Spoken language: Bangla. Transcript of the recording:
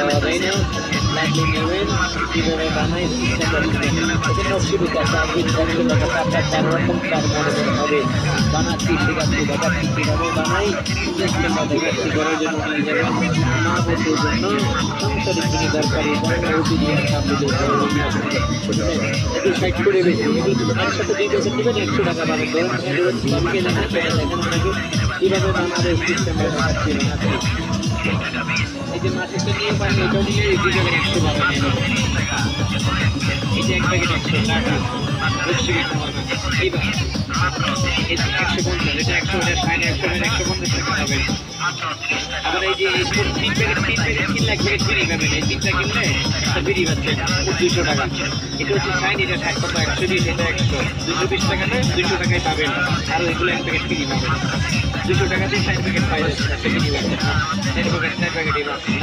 দেওয়া যায় না, লাগলে নেবেন কীভাবে বানাই সিস্টেমটা এখানে অসুবিধা আছে। আমি 100 টাকা আপনার 4 রকম 4 মডেলের হবে, বানাচ্ছি শেখাচ্ছি দেখাচ্ছি কীভাবে বানাই, সিস্টেমটা দেখাচ্ছি ঘরের জন্য নিয়ে যাবেন, মা বোনদের জন্য সাংসারিক যিনি দরকারি ওটি দিয়ে সামনে একটু সাইড করে বেশি একসাথে 2 প্যাকেট দেবেন 100 টাকা পাবেন। ধরুন বাড়িকে দেখেন আপনাকে কীভাবে বানাবে সিস্টেমটা দেখাচ্ছি বানাচ্ছি। এই যে মাছেরটা নিয়ে পারেন, এটাও নিয়ে 2 প্যাকেট 100 পাবেন। এই যে 1 প্যাকেট 100 টাকা এইবার 150, এটা 100, এটা 60, 150 টাকা পাবেন। আবার এই যে 3 প্যাকেট কিনলে 1 প্যাকেট বিড়ি পাবেন, এই 3টা কিনলে একটা বিড়ি পাচ্ছেন 200 টাকা। এটা হচ্ছে 60, এটা 60 কত 120, এটা 100, 220 টাকা না 200 টাকায় পাবেন। আর ওইগুলো 1 প্যাকেট কিনি পাবেন 200 টাকাতেই 60 প্যাকেট পাই যাচ্ছে, একটা কিনি পাবেন 4 প্যাকেট 4 প্যাকেটই পাবেন।